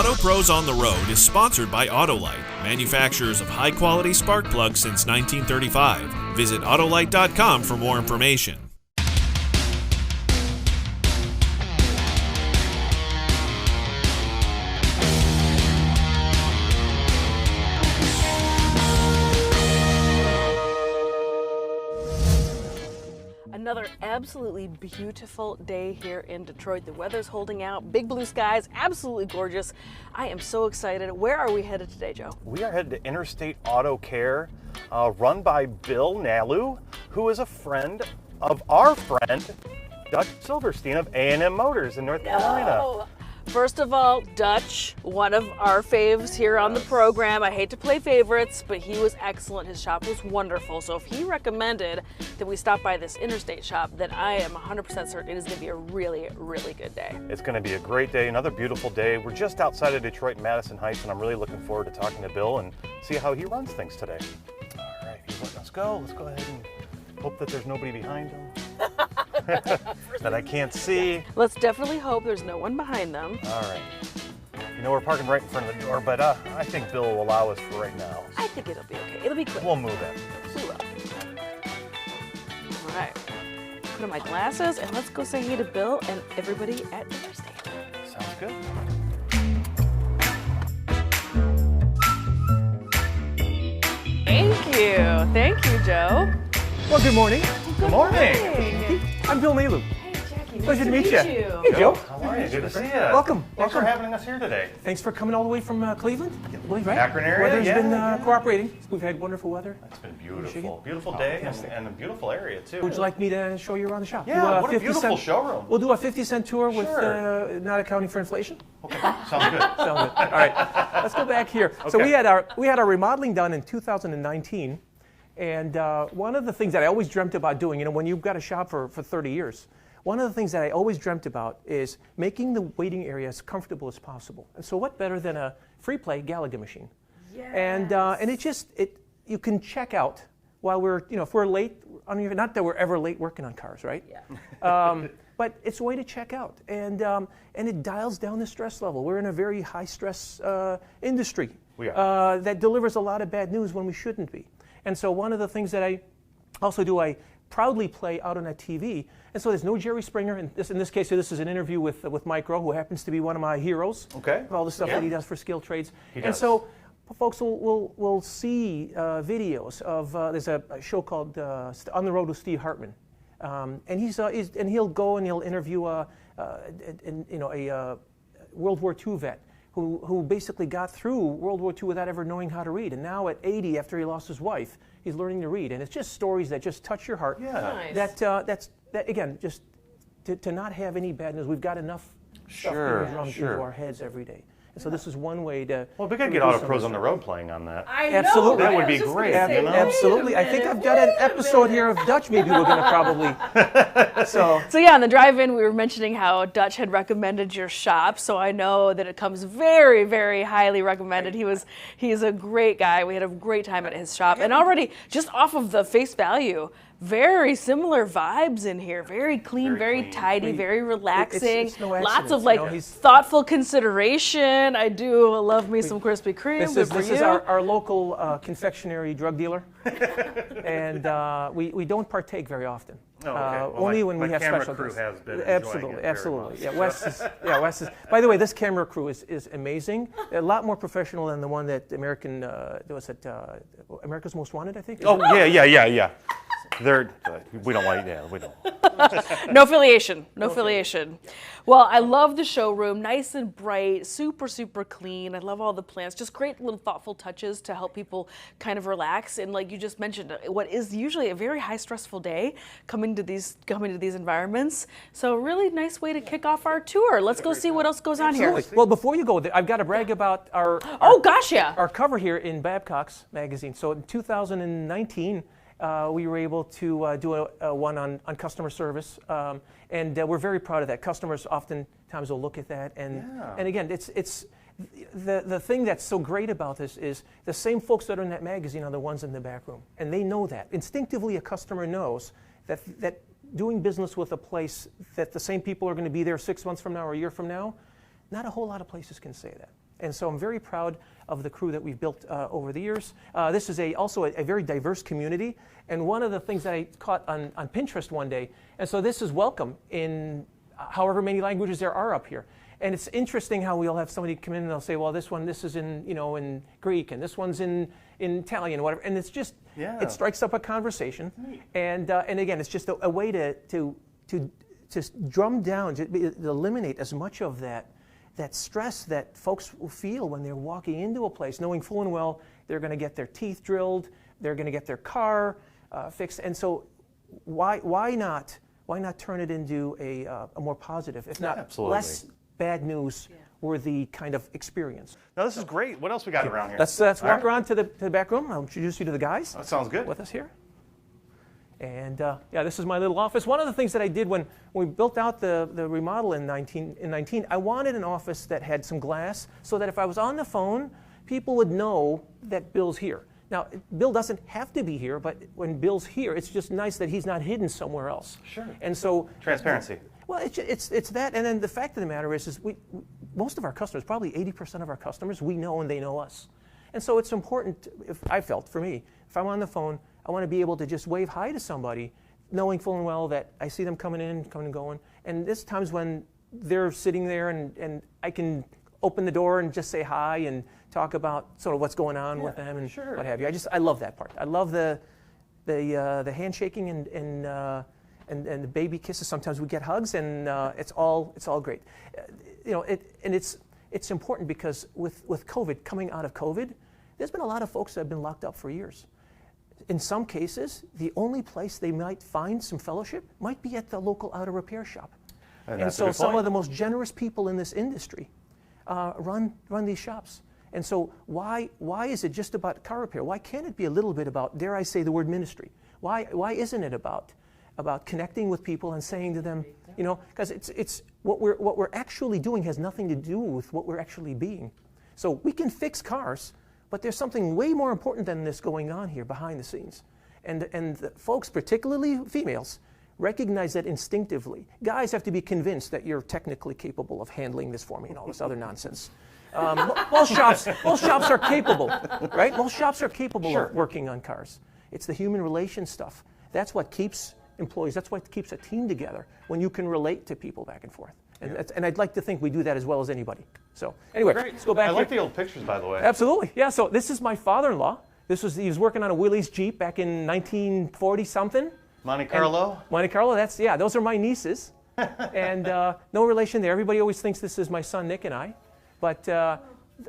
Auto Pros on the Road is sponsored by Autolite, manufacturers of high-quality spark plugs since 1935. Visit Autolite.com for more information. Another absolutely beautiful day here in Detroit. The weather's holding out, big blue skies, absolutely gorgeous. I am so excited. Where are we headed today, Joe? We are headed to Interstate Auto Care, run by Bill Nalu, who is a friend of our friend, Dutch Silverstein of A&M Motors in North Carolina. First of all, Dutch, one of our faves here on the program. I hate to play favorites, but he was excellent. His shop was wonderful. So if he recommended that we stop by this Interstate shop, then I am 100% certain it is going to be a really, really good day. It's going to be a great day, another beautiful day. We're just outside of Detroit, Madison Heights, and I'm really looking forward to talking to Bill and see how he runs things today. All right, let's go. Let's go ahead and hope that there's nobody behind him. That I can't see. Let's definitely hope there's no one behind them. All right. You know, we're parking right in front of the door, but I think Bill will allow us for right now. I think it'll be okay. It'll be quick. We'll move it. We will. All right. Put on my glasses and let's go say hey to Bill and everybody at Interstate. Sounds good. Thank you. Thank you, Joe. Well, good morning. Good morning. I'm Bill Nalu. Hey, Jacqui. Pleasure to meet you. Hey, Hey, Joe. How are you? Good to see you. Welcome. Thanks for having us here today. Thanks for coming all the way from Cleveland, I believe, right? Akron area, Weather's yeah, been yeah. cooperating. We've had wonderful weather. It's been beautiful. Michigan. Beautiful day and a beautiful area, too. Would you like me to show you around the shop? Yeah, what a beautiful showroom. We'll do a 50-cent tour with Sure. not accounting for inflation. Okay, sounds good. Sounds good. All right, let's go back here. So Okay. we had our remodeling done in 2019. And one of the things that I always dreamt about doing, you know, when you've got a shop for 30 years, one of the things that I always dreamt about is making the waiting area as comfortable as possible. And so what better than a free play Gallagher machine? Yes. And you can check out while we're, you know, if we're late, not that we're ever late working on cars, right? Yeah. But it's a way to check out. And it dials down the stress level. We're in a very high stress industry. We are. That delivers a lot of bad news when we shouldn't be. And so one of the things that I also do, I proudly play out on a TV. And so there's no Jerry Springer. In this case, this is an interview with Mike Rowe, who happens to be one of my heroes. Okay. All the stuff that he does for skilled trades. He and does. so folks will see videos of, there's a show called On the Road with Steve Hartman. And he'll go and he'll interview a World War II vet who basically got through World War II without ever knowing how to read. And now at 80, after he lost his wife, he's learning to read. And it's just stories that just touch your heart. Yeah. Nice. That again, just to not have any bad news. We've got enough stuff that goes wrong into our heads every day. And so this is one way to... Well, we got to get Auto Pros on the Road playing on that. I Absolutely. know, That would I be was just great, gonna say, you know? Absolutely. I think I've got an episode here of Dutch maybe we're going to probably... So yeah, on the drive-in, we were mentioning how Dutch had recommended your shop, so I know that it comes very, very highly recommended. He's a great guy. We had a great time at his shop, and already just off of the face value, very similar vibes in here. Very clean, very clean. tidy, very relaxing. It's no Lots accident, of like you know, he's- thoughtful consideration. I do love me some Krispy Kreme. This is our local confectionery drug dealer, and we don't partake very often. Oh, okay. Well, only when my we have camera special crew days. has been enjoying Absolutely, it very absolutely. much. Yeah, Wes is. By the way, this camera crew is amazing. A lot more professional than the one that America's Most Wanted, I think. Oh, yeah. We don't like that. We don't. No affiliation. No affiliation. Well, I love the showroom. Nice and bright, super, super clean. I love all the plants. Just great little thoughtful touches to help people kind of relax. And like you just mentioned, what is usually a very high stressful day coming to these environments. So really nice way to kick off our tour. Let's go see what else goes on here. Well, before you go, I've got to brag about our cover here in Babcock's magazine. So in 2019. We were able to do a one on customer service, and we're very proud of that. Customers oftentimes will look at that, and again, it's the thing that's so great about this is the same folks that are in that magazine are the ones in the back room, and they know that. Instinctively, a customer knows that doing business with a place that the same people are going to be there 6 months from now or a year from now, not a whole lot of places can say that. And so I'm very proud of the crew that we've built over the years. This is also a very diverse community. And one of the things that I caught on Pinterest one day, and so this is welcome in however many languages there are up here. And it's interesting how we'll have somebody come in and they'll say, well, this is in, in Greek, and this one's in Italian, whatever. And it's just, it strikes up a conversation. And again, it's just a way to drum down, to eliminate as much of that stress that folks will feel when they're walking into a place, knowing full and well they're going to get their teeth drilled, they're going to get their car fixed. And so why not turn it into a more positive, if not less bad news worthy kind of experience? Now this is great. What else we got around here? Let's walk around to the back room. I'll introduce you to the guys. That sounds good. With us here. And this is my little office. One of the things that I did when we built out the remodel in 19, I wanted an office that had some glass so that if I was on the phone, people would know that Bill's here. Now, Bill doesn't have to be here, but when Bill's here, it's just nice that he's not hidden somewhere else. Sure. And so transparency. Well, it's that, and then the fact of the matter is most of our customers, probably 80% of our customers, we know and they know us. And so it's important, for me, if I'm on the phone, I want to be able to just wave hi to somebody, knowing full and well that I see them coming and going. And there's times when they're sitting there and I can open the door and just say hi and talk about sort of what's going on with them and what have you. I love that part. I love the handshaking and the baby kisses. Sometimes we get hugs, and it's all great. It's important because with COVID, coming out of COVID, there's been a lot of folks that have been locked up for years. In some cases, the only place they might find some fellowship might be at the local auto repair shop. And so some of the most generous people in this industry run these shops. And so why is it just about car repair? Why can't it be a little bit about, dare I say the word ministry? Why isn't it about connecting with people and saying to them, because it's what we're actually doing has nothing to do with what we're actually being. So we can fix cars, but there's something way more important than this going on here behind the scenes. And the folks, particularly females, recognize that instinctively. Guys have to be convinced that you're technically capable of handling this for me and all this other nonsense. Most shops are capable, right? Most shops are capable of working on cars. It's the human relation stuff. That's what keeps employees, that's what keeps a team together, when you can relate to people back and forth. And I'd like to think we do that as well as anybody. So anyway, let's go back I like the old pictures, by the way. Absolutely. Yeah, so this is my father-in-law. He was working on a Willys Jeep back in 1940-something. Monte Carlo? Monte Carlo, those are my nieces. And no relation there. Everybody always thinks this is my son, Nick, and I. But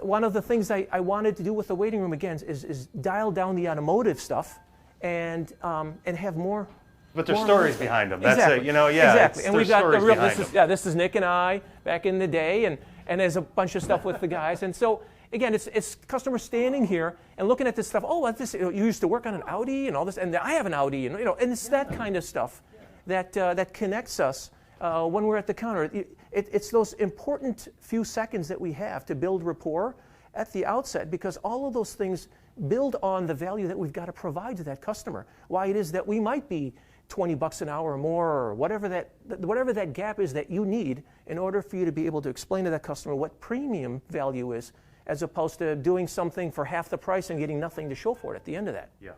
one of the things I wanted to do with the waiting room, again, is dial down the automotive stuff and have more. But there's stories behind them. Exactly. That's it, Exactly. And we've got the real. This is Nick and I back in the day, and there's a bunch of stuff with the guys. And so again, it's customers standing here and looking at this stuff. Oh, what's this? You used to work on an Audi and all this, and I have an Audi, and and it's that kind of stuff that connects us when we're at the counter. It's those important few seconds that we have to build rapport at the outset, because all of those things build on the value that we've got to provide to that customer. Why it is that we might be $20 an hour or more, or whatever that gap is that you need in order for you to be able to explain to that customer what premium value is, as opposed to doing something for half the price and getting nothing to show for it at the end of that. Yeah.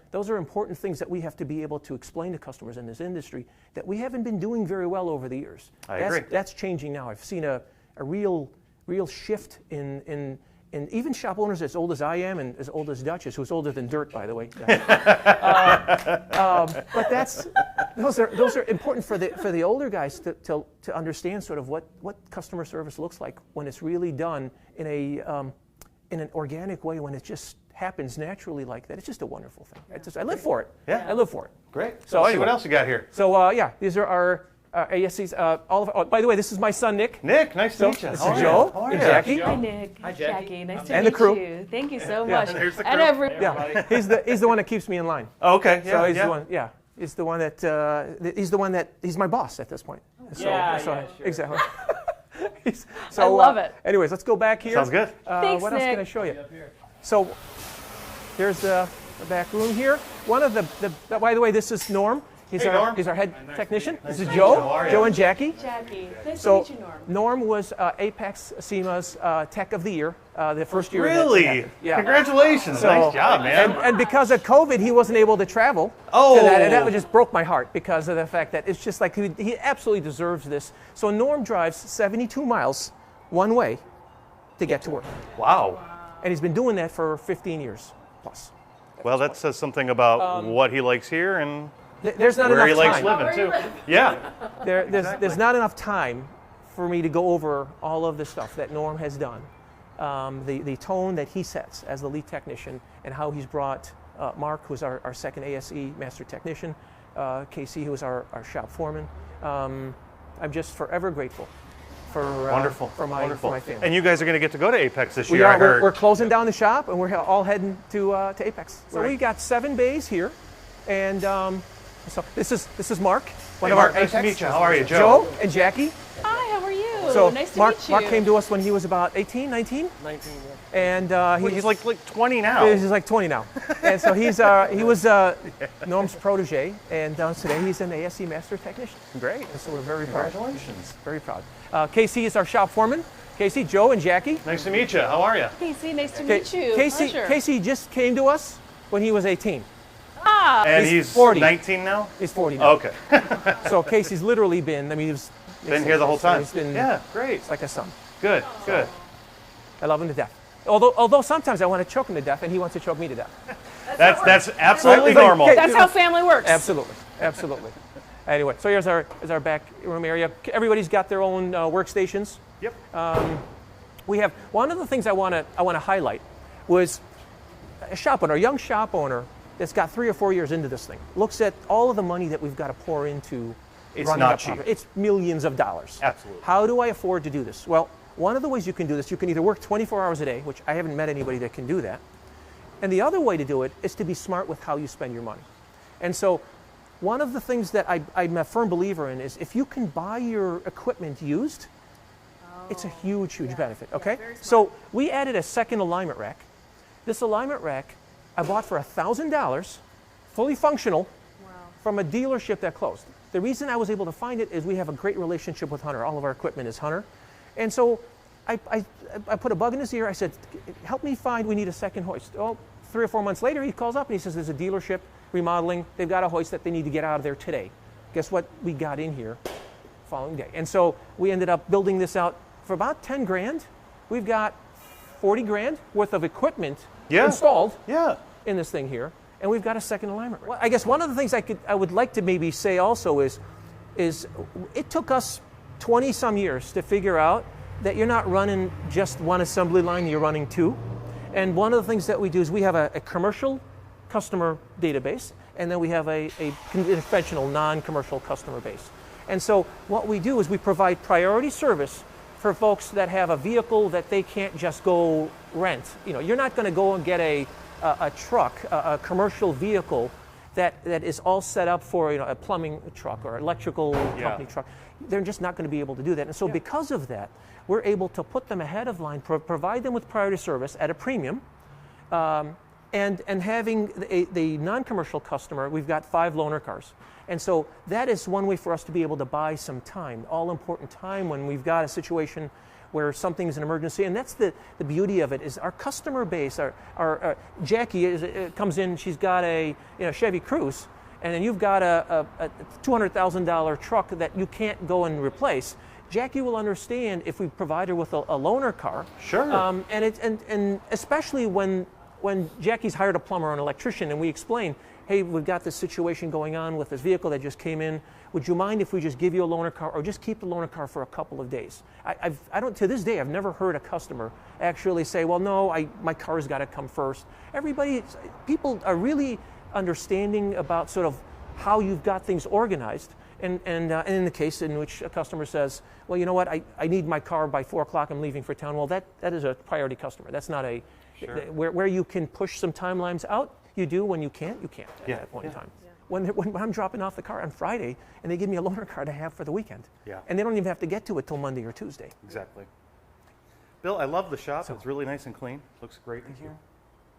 Those are important things that we have to be able to explain to customers in this industry that we haven't been doing very well over the years. I agree. That's changing now. I've seen a real shift in even shop owners as old as I am and as old as Duchess, who's older than dirt, by the way. But those are important for the older guys to understand sort of what customer service looks like when it's really done in an organic way, when it just happens naturally like that. It's just a wonderful thing. I live for it. Yeah. I live for it. Great. So Let's see what else you got here. So these are our ASCs. By the way, this is my son, Nick. Nick, nice to meet you. This is Joe and Jacqui. Hi, Nick. Hi, Jacqui. Nice to and meet the crew. you. Thank you so much. And here's the crew. And every. Yeah, he's the one that keeps me in line. Oh, okay. So he's the one. Yeah, he's the one that he's my boss at this point. Sure. Exactly. I love it. Anyways, let's go back here. Sounds good. Thanks, what Nick. else can I show you? So here's the back room here. One of the by the way, this is Norm. He's Hey, Norm. our head technician. Nice This is to meet you. How Joe. are Joe you? and Jacqui. Jacqui. Nice So to meet you, Norm. Norm was Apex SEMA's Tech of the Year, the first year. Really? That happened. Yeah. Congratulations. Nice job, man. And because of COVID, he wasn't able to travel. Oh. To that, and that just broke my heart because of the fact that it's just like he absolutely deserves this. So Norm drives 72 miles one way to get to work. Wow. And he's been doing that for 15 years plus. Well, that says something about what he likes here and There's not where enough he time. likes living, too. Yeah. There's not enough time for me to go over all of the stuff that Norm has done. The tone that he sets as the lead technician and how he's brought Mark, who's our second ASE master technician, Casey, who is our shop foreman. I'm just forever grateful for Wonderful. For my family. And you guys are going to get to go to Apex this We year, I are. heard. We're closing down the shop, and we're all heading to Apex. So Right. we got 7 bays here, and so this is Mark, one Hey, of Mark, our nice to Apex. meet you. How are you, Joe? Joe and Jacqui. Hi, how are you? So nice to Mark, meet you. Mark came to us when he was about 18, 19, 19, and He's like 20 now. he's like 20 now. And so he was Norm's protege, and today he's an ASE master technician. Great. And so we're very proud. Congratulations. Very proud. Casey is our shop foreman. Casey, Joe, and Jacqui. Nice to meet you. How are you? Casey, nice to meet you. Pleasure. Pleasure. Casey just came to us when he was 18. And He's he's 40. 19 now? He's 40 now. Okay. So Casey's literally been, he's Been here the whole time. He's been Yeah, great. like a son. Good, good. I love him to death. Although sometimes I want to choke him to death, and he wants to choke me to death. That's absolutely Like, normal. okay. That's how family works. Absolutely, absolutely. Anyway, so here's our back room area. Everybody's got their own workstations. Yep. We have one of the things I want to highlight was a shop owner, a young shop owner that's got 3 or 4 years into this thing. Looks at all of the money that we've got to pour into. It's running not a property. cheap. It's millions of dollars. Absolutely. How do I afford to do this? Well, one of the ways you can do this, you can either work 24 hours a day, which I haven't met anybody that can do that. And the other way to do it is to be smart with how you spend your money. And so one of the things that I'm a firm believer in is if you can buy your equipment used, it's a huge, huge benefit, okay? So we added a second alignment rack. This alignment rack I bought for $1,000, fully functional, from a dealership that closed. The reason I was able to find it is we have a great relationship with Hunter. All of our equipment is Hunter. And so I put a bug in his ear. I said, help me find, we need a second hoist. Oh, 3 or 4 months later, he calls up and he says, there's a dealership remodeling. They've got a hoist that they need to get out of there today. Guess what? We got in here following day. And so we ended up building this out for about 10 grand. We've got 40 grand worth of equipment installed in this thing here. And we've got a second alignment. Well, I guess one of the things I would like to maybe say also is it took us 20 some years to figure out that you're not running just one assembly line, you're running 2. And one of the things that we do is we have a commercial customer database, and then we have a conventional non-commercial customer base. And so what we do is we provide priority service for folks that have a vehicle that they can't just go rent. You know, you're not going to go and get a truck, a commercial vehicle that is all set up for a plumbing truck or electrical company truck. They're just not going to be able to do that. And so because of that, we're able to put them ahead of line, provide them with priority service at a premium, and having the non-commercial customer, we've got 5 loaner cars. And so that is one way for us to be able to buy some time, all-important time when we've got a situation where something's an emergency. And that's the beauty of it is our customer base, our Jacqui comes in, she's got a Chevy Cruze, and then you've got a $200,000 truck that you can't go and replace. Jacqui will understand if we provide her with a loaner car. Sure. And especially when Jacqui's hired a plumber or an electrician and we explain, hey, we've got this situation going on with this vehicle that just came in. Would you mind if we just give you a loaner car or just keep the loaner car for a couple of days? To this day, I've never heard a customer actually say, well, no, my car's got to come first. People are really understanding about sort of how you've got things organized. And in the case in which a customer says, well, you know what, I need my car by 4 o'clock, I'm leaving for town. Well, that is a priority customer. That's not where you can push some timelines out, you do. When you can't at that point in time. When I'm dropping off the car on Friday and they give me a loaner car to have for the weekend. Yeah. And they don't even have to get to it till Monday or Tuesday. Exactly. Bill, I love the shop. It's really nice and clean. Looks great in here.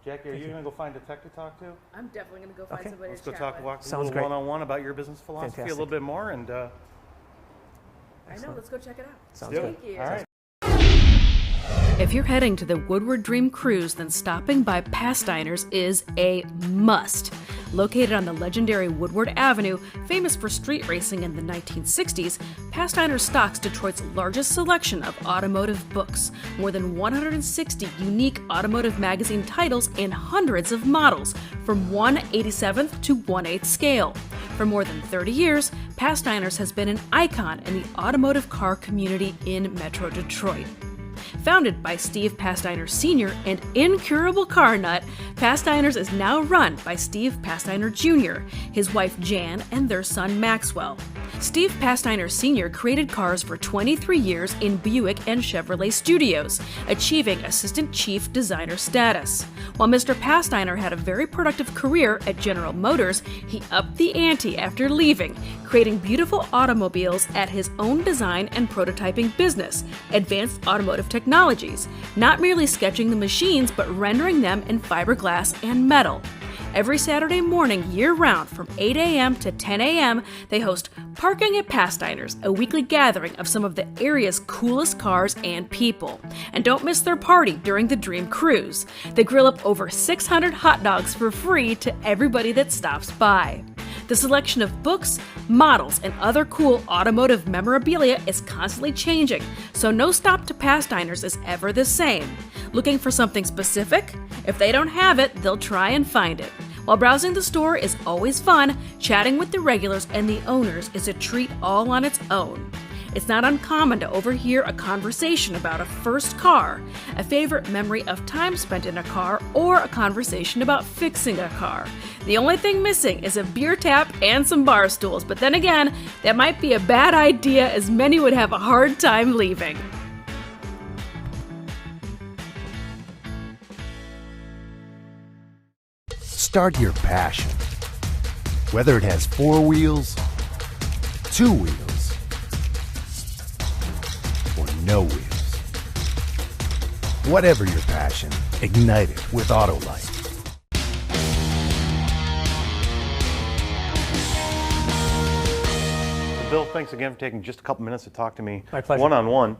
Jacqui, are you going to go find a tech to talk to? I'm definitely going to go find somebody Let's to go chat with. walk a Sounds little great. one-on-one about your business philosophy Fantastic. a little bit more, and I know, let's go check it out. Sounds do good. it. Thank you. All right. If you're heading to the Woodward Dream Cruise, then stopping by Pasteiners is a must. Located on the legendary Woodward Avenue, famous for street racing in the 1960s, Pasteiners stocks Detroit's largest selection of automotive books, more than 160 unique automotive magazine titles and hundreds of models, from 1/87th to 1/8 scale. For more than 30 years, Pasteiners has been an icon in the automotive car community in Metro Detroit. Founded by Steve Pastiner Sr., an incurable car nut, Pasteiners is now run by Steve Pastiner Jr., his wife Jan, and their son Maxwell. Steve Pastiner Sr. created cars for 23 years in Buick and Chevrolet studios, achieving assistant chief designer status. While Mr. Pastiner had a very productive career at General Motors, he upped the ante after leaving, creating beautiful automobiles at his own design and prototyping business, Advanced Automotive Technologies, not merely sketching the machines but rendering them in fiberglass and metal. Every Saturday morning, year-round, from 8 a.m. to 10 a.m., they host Parking at Pasteiners, a weekly gathering of some of the area's coolest cars and people. And don't miss their party during the Dream Cruise. They grill up over 600 hot dogs for free to everybody that stops by. The selection of books, models, and other cool automotive memorabilia is constantly changing, so no stop to Pasteiners is ever the same. Looking for something specific? If they don't have it, they'll try and find it. While browsing the store is always fun, chatting with the regulars and the owners is a treat all on its own. It's not uncommon to overhear a conversation about a first car, a favorite memory of time spent in a car, or a conversation about fixing a car. The only thing missing is a beer tap and some bar stools, but then again, that might be a bad idea as many would have a hard time leaving. Start your passion. Whether it has 4 wheels, 2 wheels, or no wheels. Whatever your passion, ignite it with Autolite. Bill, thanks again for taking just a couple minutes to talk to me. My pleasure. One-on-one.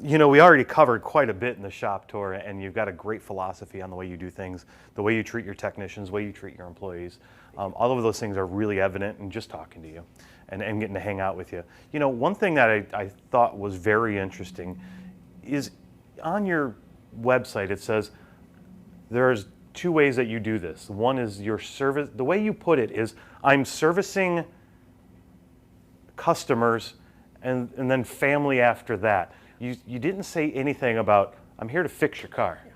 You know, we already covered quite a bit in the shop tour, and you've got a great philosophy on the way you do things, the way you treat your technicians, the way you treat your employees. All of those things are really evident in just talking to you and getting to hang out with you. You know, one thing that I thought was very interesting is on your website it says there's 2 ways that you do this. One is your service. The way you put it is, I'm servicing customers and then family after that. You didn't say anything about, I'm here to fix your car. Yeah.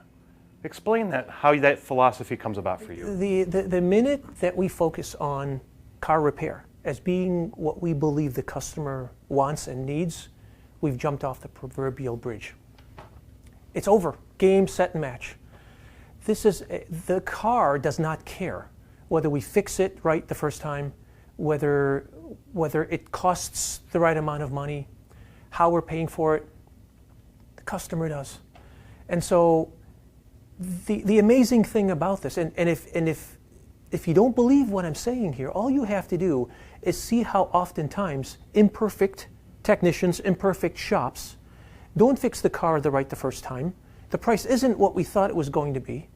Explain that, how that philosophy comes about for you. The minute that we focus on car repair as being what we believe the customer wants and needs, we've jumped off the proverbial bridge. It's over. Game, set, and match. The car does not care whether we fix it right the first time, whether it costs the right amount of money, how we're paying for it. The customer does. And so the amazing thing about this, and if you don't believe what I'm saying here, all you have to do is see how oftentimes imperfect technicians, imperfect shops don't fix the car the first time. The price isn't what we thought it was going to be,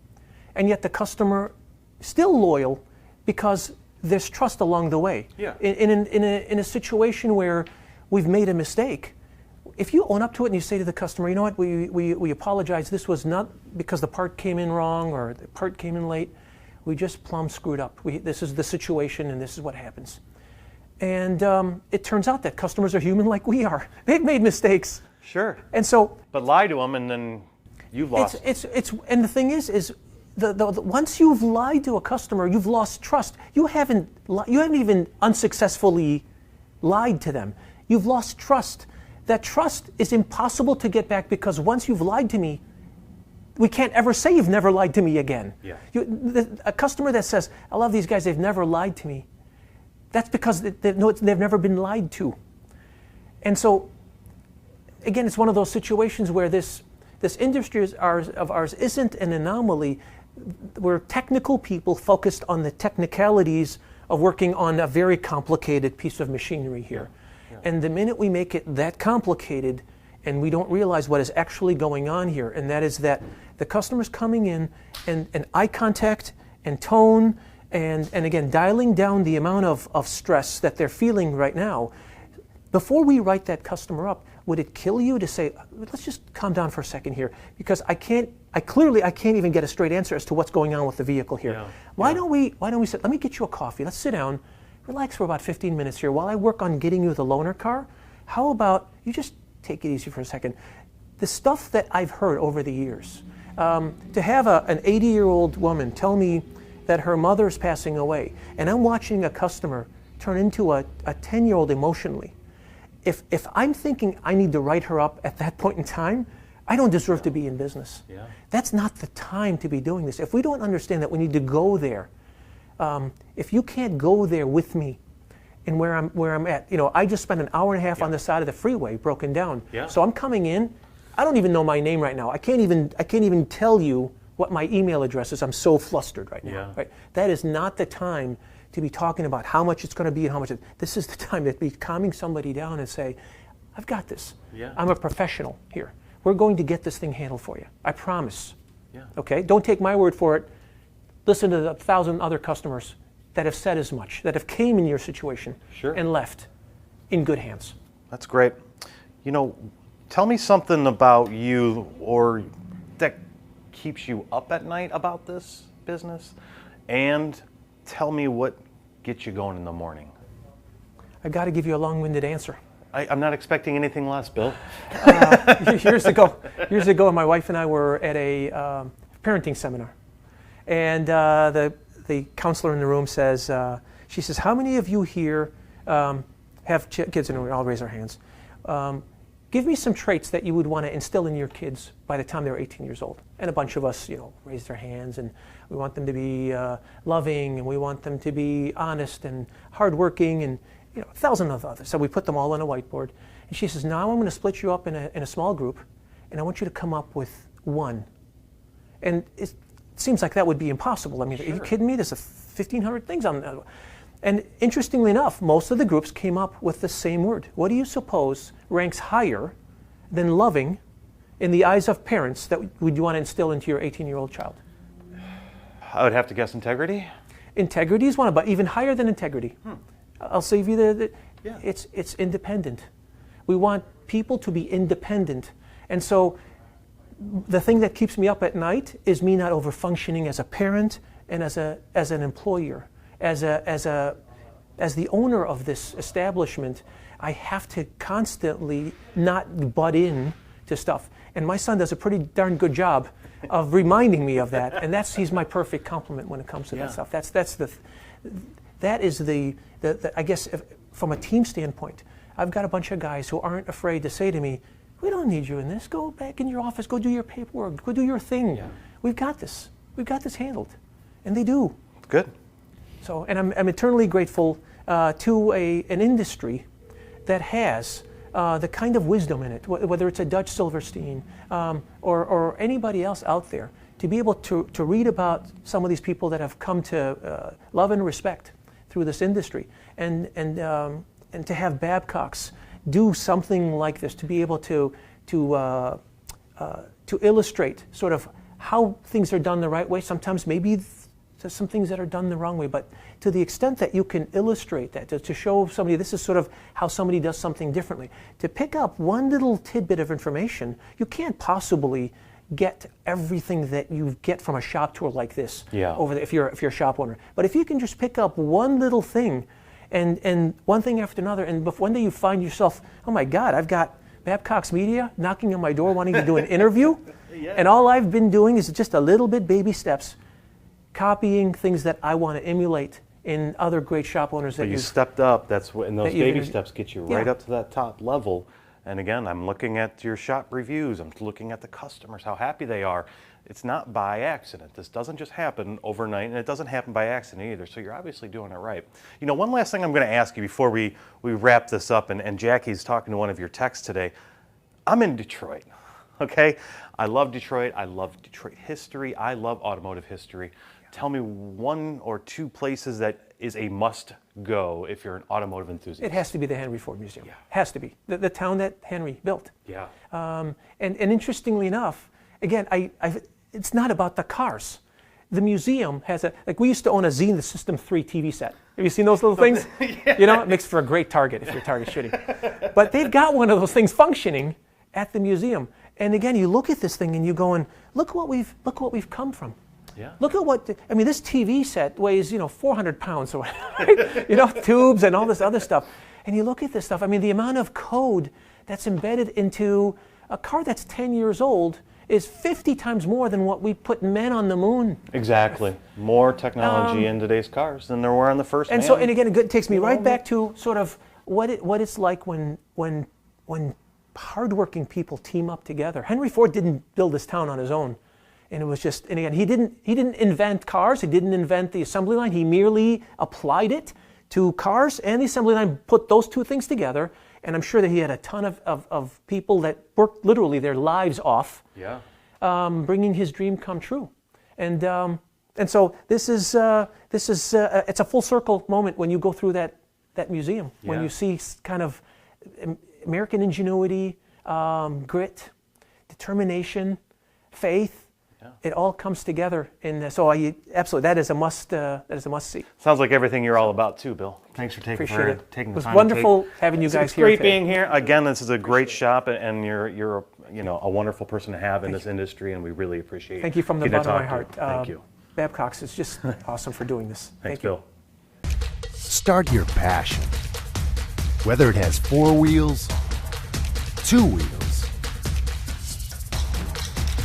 and yet the customer still loyal because there's trust along the way. Yeah. In a situation where we've made a mistake, if you own up to it and you say to the customer, you know what, we apologize, this was not because the part came in wrong or the part came in late, we just plumb screwed up. This is the situation and this is what happens. And it turns out that customers are human like we are. They've made mistakes. Sure. And so, but lie to them and then you've lost. And the thing is once you've lied to a customer, you've lost trust. You haven't even unsuccessfully lied to them. You've lost trust. That trust is impossible to get back because once you've lied to me, we can't ever say you've never lied to me again. Yeah. A customer that says, I love these guys, they've never lied to me, that's because they've never been lied to. And so, again, it's one of those situations where this industry of ours isn't an anomaly. we're technical people focused on the technicalities of working on a very complicated piece of machinery here. And the minute we make it that complicated and we don't realize what is actually going on here, and that is that the customer's coming in and eye contact and tone and again, dialing down the amount of stress that they're feeling right now, before we write that customer up, would it kill you to say, let's just calm down for a second here, because I can't even get a straight answer as to what's going on with the vehicle here. Yeah. Why don't we sit, let me get you a coffee, let's sit down, relax for about 15 minutes here while I work on getting you the loaner car. How about you just take it easy for a second. The stuff that I've heard over the years, to have an 80-year-old woman tell me that her mother's passing away, and I'm watching a customer turn into a 10-year-old emotionally. If I'm thinking I need to write her up at that point in time, I don't deserve to be in business. Yeah. That's not the time to be doing this. If we don't understand that we need to go there, if you can't go there with me and where I'm at, I just spent an hour and a half on the side of the freeway broken down. Yeah. So I'm coming in, I don't even know my name right now. I can't even tell you what my email address is. I'm so flustered right now. Yeah. Right? That is not the time to be talking about how much it's going to be and how much. This is the time to be calming somebody down and say, I've got this. Yeah. I'm a professional here. We're going to get this thing handled for you. I promise. Yeah. Okay? Don't take my word for it. Listen to the 1,000 other customers that have said as much, that have came in your situation and left in good hands. That's great. Tell me something about you or that keeps you up at night about this business, and tell me what gets you going in the morning. I got to give you a long-winded answer. I'm not expecting anything less, Bill. Years ago, my wife and I were at a parenting seminar, and the counselor in the room says, she says, how many of you here have kids? And we all raise our hands. Give me some traits that you would want to instill in your kids by the time they were 18 years old. And a bunch of us, raised their hands, and we want them to be loving, and we want them to be honest and hardworking, and 1,000 of others. So we put them all on a whiteboard. And she says, now I'm going to split you up in a small group, and I want you to come up with one. And it seems like that would be impossible. I mean, are you kidding me? There's 1,500 things on that. And interestingly enough, most of the groups came up with the same word. What do you suppose ranks higher than loving in the eyes of parents that would you want to instill into your 18-year-old child? I would have to guess integrity. Integrity is one, but even higher than integrity. I'll save you it's independent. We want people to be independent. And so the thing that keeps me up at night is me not over-functioning as a parent and as an employer. As the owner of this establishment, I have to constantly not butt in to stuff. And my son does a pretty darn good job of reminding me of that. And he's my perfect complement when it comes to that stuff. That is the I guess from a team standpoint, I've got a bunch of guys who aren't afraid to say to me, we don't need you in this. Go back in your office. Go do your paperwork. Go do your thing. Yeah. We've got this. We've got this handled. And they do. Good. So, and I'm eternally grateful to an industry that has the kind of wisdom in it, whether it's a Dutch Silverstein or anybody else out there, to be able to read about some of these people that have come to love and respect through this industry, and to have Babcocks do something like this, to be able to illustrate sort of how things are done the right way. Sometimes maybe there's some things that are done the wrong way, but to the extent that you can illustrate that, to show somebody this is sort of how somebody does something differently, to pick up one little tidbit of information, you can't possibly get everything that you get from a shop tour like this if you're a shop owner. But if you can just pick up one little thing and one thing after another, and one day you find yourself, oh my God, I've got Babcock's Media knocking on my door wanting to do an interview, and all I've been doing is just a little bit baby steps, copying things that I want to emulate in other great shop owners that you stepped up. That's and those baby steps get you right up to that top level. And again, I'm looking at your shop reviews. I'm looking at the customers, how happy they are. It's not by accident. This doesn't just happen overnight, and it doesn't happen by accident either. So you're obviously doing it right. One last thing I'm going to ask you before we wrap this up, and Jacqui's talking to one of your techs today. I'm in Detroit. okay? I love Detroit. I love Detroit history. I love automotive history. Tell me one or two places that is a must-go if you're an automotive enthusiast. It has to be the Henry Ford Museum. Yeah. Has to be. The town that Henry built. Yeah. And interestingly enough, again, it's not about the cars. The museum has we used to own a Zenith System 3 TV set. Have you seen those little things? Yeah. You know, it makes for a great target if you're target shooting. But they've got one of those things functioning at the museum. And again, you look at this thing and you're going, look what we've come from. Yeah. Look at this TV set weighs, 400 pounds or whatever, right? Tubes and all this other stuff. And you look at this stuff, the amount of code that's embedded into a car that's 10 years old is 50 times more than what we put men on the moon. Exactly. More technology in today's cars than there were on the first and man. And again, it takes me right back to sort of what it's like when hardworking people team up together. Henry Ford didn't build this town on his own. And it was just, and again, he didn't invent cars, he didn't invent the assembly line, he merely applied it to cars and the assembly line, put those two things together, and I'm sure that he had a ton of people that worked literally their lives off, bringing his dream come true. And so this is it's a full circle moment when you go through that museum, when you see kind of American ingenuity, grit, determination, faith. Yeah. It all comes together, so absolutely that is a must. That is a must see. Sounds like everything you're all about too, Bill. Thanks for taking the time. It was wonderful having you guys here. It's great being here. Again, this is a great shop, and you're a wonderful person to have in this industry, and we really appreciate. Thank you from the bottom of my heart. Thank you. Babcock's is just awesome for doing this. Thanks, Bill. Start your passion. Whether it has 4 wheels, 2 wheels,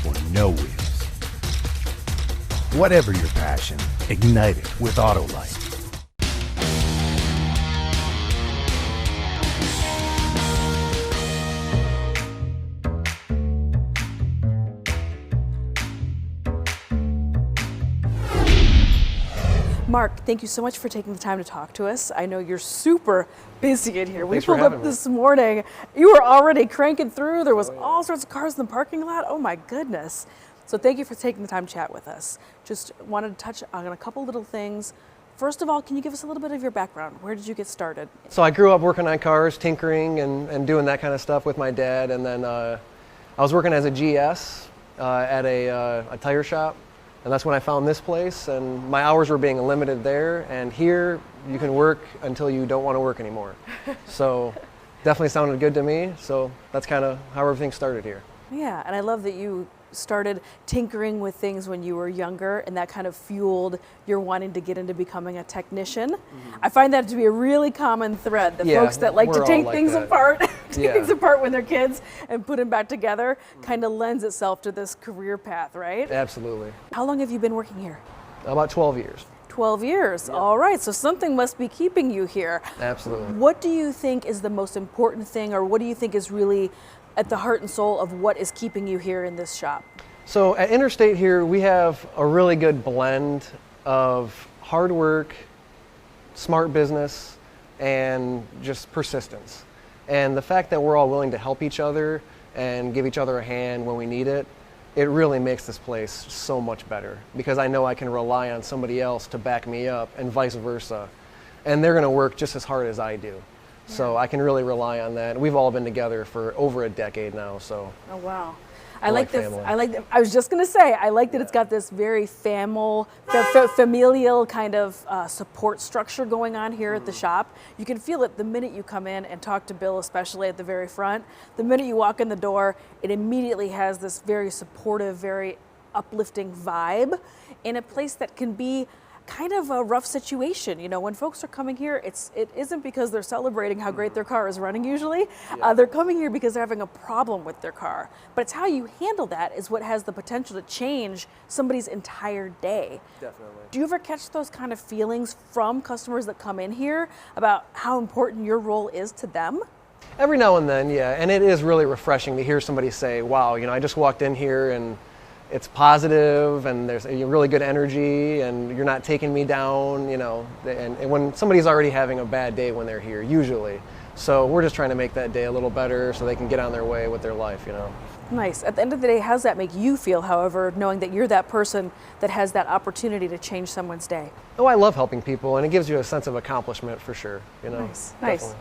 or no wheels. Whatever your passion, ignite it with Autolite. Mark, thank you so much for taking the time to talk to us. I know you're super busy in here. Thanks we pulled up this morning. You were already cranking through. There was all sorts of cars in the parking lot. Oh my goodness. So thank you for taking the time to chat with us. Just wanted to touch on a couple little things. First of all, can you give us a little bit of your background? Where did you get started? So I grew up working on cars, tinkering and doing that kind of stuff with my dad. And then I was working as a GS at a tire shop. And that's when I found this place. And my hours were being limited there. And here you can work until you don't want to work anymore. So definitely sounded good to me. So that's kind of how everything started here. Yeah, and I love that you started tinkering with things when you were younger, and that kind of fueled your wanting to get into becoming a technician. Mm-hmm. I find that to be a really common thread, the folks that like to take things apart, things apart when they're kids and put them back together, kind of lends itself to this career path, right? Absolutely. How long have you been working here? About 12 years. 12 years, all right, so something must be keeping you here. Absolutely. What do you think is the most important thing, or what do you think is really at the heart and soul of what is keeping you here in this shop? So at Interstate here, we have a really good blend of hard work, smart business, and just persistence. And the fact that we're all willing to help each other and give each other a hand when we need it, it really makes this place so much better, because I know I can rely on somebody else to back me up and vice versa. And they're gonna work just as hard as I do. So I can really rely on that. We've all been together for over a decade now, so. Oh, wow. I like this. I was just going to say, I like that it's got this very familial kind of support structure going on here at the shop. You can feel it the minute you come in and talk to Bill, especially at the very front. The minute you walk in the door, it immediately has this very supportive, very uplifting vibe in a place that can be kind of a rough situation. You know, when folks are coming here, it isn't because they're celebrating how great their car is running usually. They're coming here because they're having a problem with their car. But it's how you handle that is what has the potential to change somebody's entire day. Definitely. Do you ever catch those kind of feelings from customers that come in here about how important your role is to them? Every now and then, yeah. And it is really refreshing to hear somebody say, wow, I just walked in here and it's positive and there's a really good energy and you're not taking me down, and when somebody's already having a bad day when they're here, usually. So we're just trying to make that day a little better so they can get on their way with their life, Nice. At the end of the day, how does that make you feel, however, knowing that you're that person that has that opportunity to change someone's day? Oh, I love helping people, and it gives you a sense of accomplishment for sure. You know. Nice. Definitely.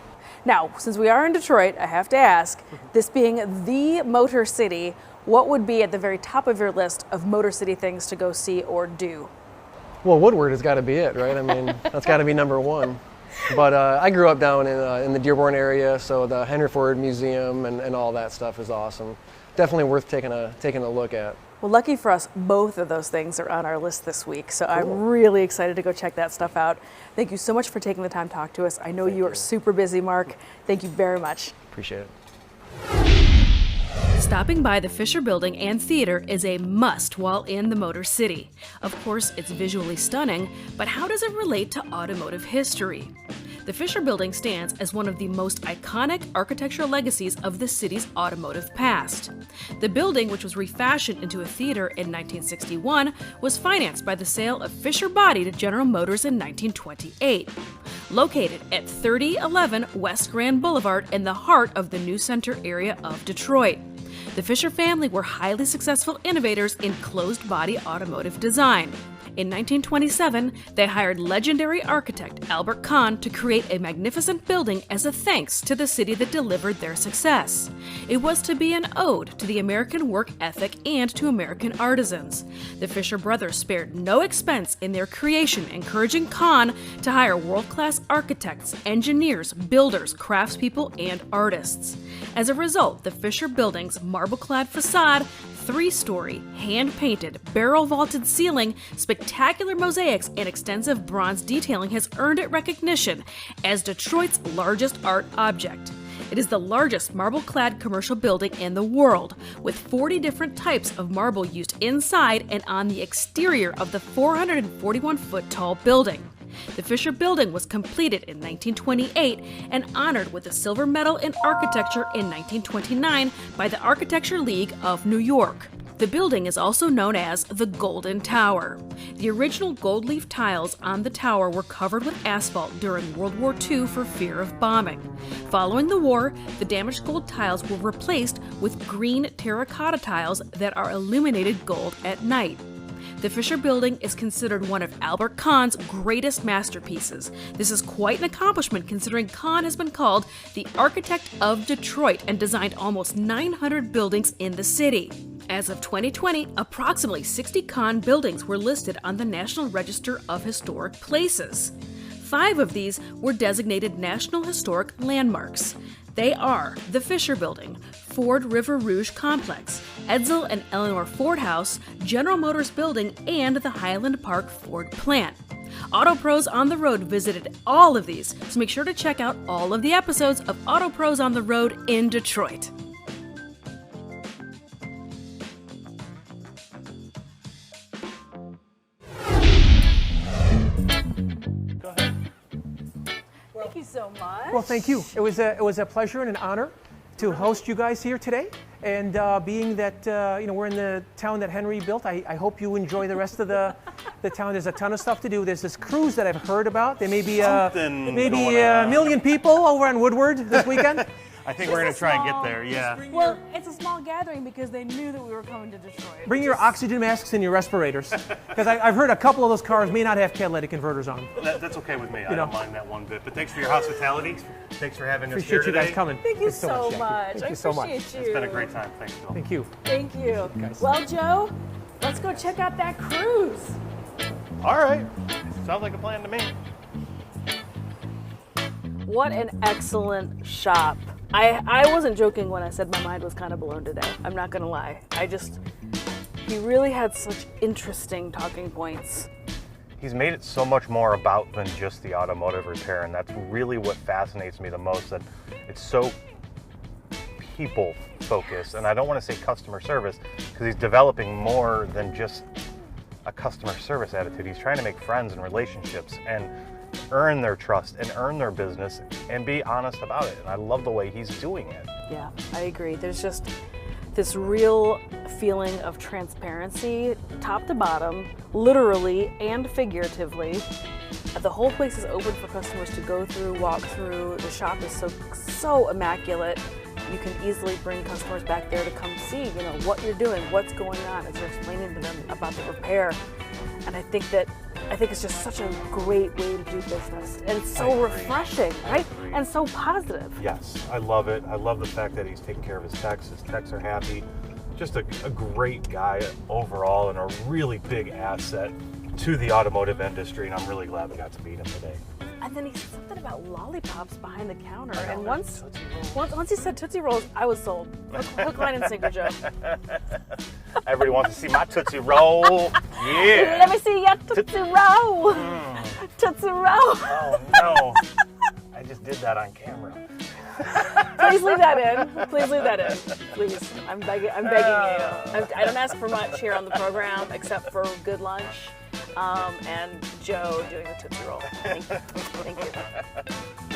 Now, since we are in Detroit, I have to ask, this being the Motor City, what would be at the very top of your list of Motor City things to go see or do? Well, Woodward has got to be it, right? I mean, that's got to be number one. But I grew up down in the Dearborn area, so the Henry Ford Museum and all that stuff is awesome. Definitely worth taking a look at. Well, lucky for us, both of those things are on our list this week, so cool. I'm really excited to go check that stuff out. Thank you so much for taking the time to talk to us. I know you are super busy, Mark. Thank you very much. Appreciate it. Stopping by the Fisher Building and Theater is a must while in the Motor City. Of course, it's visually stunning, but how does it relate to automotive history? The Fisher Building stands as one of the most iconic architectural legacies of the city's automotive past. The building, which was refashioned into a theater in 1961, was financed by the sale of Fisher Body to General Motors in 1928. Located at 3011 West Grand Boulevard in the heart of the New Center area of Detroit. The Fisher family were highly successful innovators in closed-body automotive design. In 1927, they hired legendary architect Albert Kahn to create a magnificent building as a thanks to the city that delivered their success. It was to be an ode to the American work ethic and to American artisans. The Fisher brothers spared no expense in their creation, encouraging Kahn to hire world-class architects, engineers, builders, craftspeople, and artists. As a result, the Fisher Building's marble-clad facade, 3-story, hand-painted, barrel-vaulted ceiling, spectacular mosaics, and extensive bronze detailing has earned it recognition as Detroit's largest art object. It is the largest marble-clad commercial building in the world, with 40 different types of marble used inside and on the exterior of the 441-foot-tall building. The Fisher Building was completed in 1928 and honored with a silver medal in architecture in 1929 by the Architecture League of New York. The building is also known as the Golden Tower. The original gold leaf tiles on the tower were covered with asphalt during World War II for fear of bombing. Following the war, the damaged gold tiles were replaced with green terracotta tiles that are illuminated gold at night. The Fisher Building is considered one of Albert Kahn's greatest masterpieces. This is quite an accomplishment considering Kahn has been called the architect of Detroit and designed almost 900 buildings in the city. As of 2020, approximately 60 Kahn buildings were listed on the National Register of Historic Places. 5 of these were designated National Historic Landmarks. They are the Fisher Building, Ford River Rouge Complex, Edsel and Eleanor Ford House, General Motors Building, and the Highland Park Ford Plant. Auto Pros on the Road visited all of these, so make sure to check out all of the episodes of Auto Pros on the Road in Detroit. Thank you so much. Well, thank you. It was a pleasure and an honor to host you guys here today. And being that we're in the town that Henry built, I hope you enjoy the rest of the town. There's a ton of stuff to do. There's this cruise that I've heard about. There may be a million people over on Woodward this weekend. I think we're going to try and get there, yeah. Well, it's a small gathering because they knew that we were coming to Detroit. Bring your oxygen masks and your respirators. Because I've heard a couple of those cars may not have catalytic converters on. That's okay with me. I don't mind that one bit. But thanks for your hospitality. Thanks for having us here today. Appreciate you guys coming. Thank you so much. Thank you so much. Appreciate you. It's been a great time. Thanks, Bill. Thank you. Thank you. Guys. Well, Joe, let's go check out that cruise. All right. Sounds like a plan to me. What an excellent shop. I wasn't joking when I said my mind was kind of blown today. I'm not gonna lie. He really had such interesting talking points. He's made it so much more about than just the automotive repair, and that's really what fascinates me the most, that it's so people focused, and I don't want to say customer service, because he's developing more than just a customer service attitude. He's trying to make friends and relationships and earn their trust and earn their business and be honest about it. And I love the way he's doing it. Yeah, I agree. There's just this real feeling of transparency, top to bottom, literally and figuratively. The whole place is open for customers to go through, walk through. The shop is so immaculate. you can easily bring customers back there to come see, what you're doing, what's going on, as you're explaining to them about the repair. And I think it's just such a great way to do business, and it's so refreshing, right? And so positive. Yes, I love it. I love the fact that he's taking care of his techs. His techs are happy. Just a great guy overall, and a really big asset to the automotive industry, and I'm really glad we got to meet him today. And then he said something about lollipops behind the counter, and once he said Tootsie Rolls, I was sold. Hook, line, and sinker, Joe. Everybody wants to see my Tootsie Roll. Yeah. Let me see your Tootsie Roll. Tootsie Roll. Oh no, I just did that on camera. Please leave that in. Please leave that in. Please, I'm begging you. I don't ask for much here on the program except for good lunch and Joe doing the Tootsie Roll. Thank you.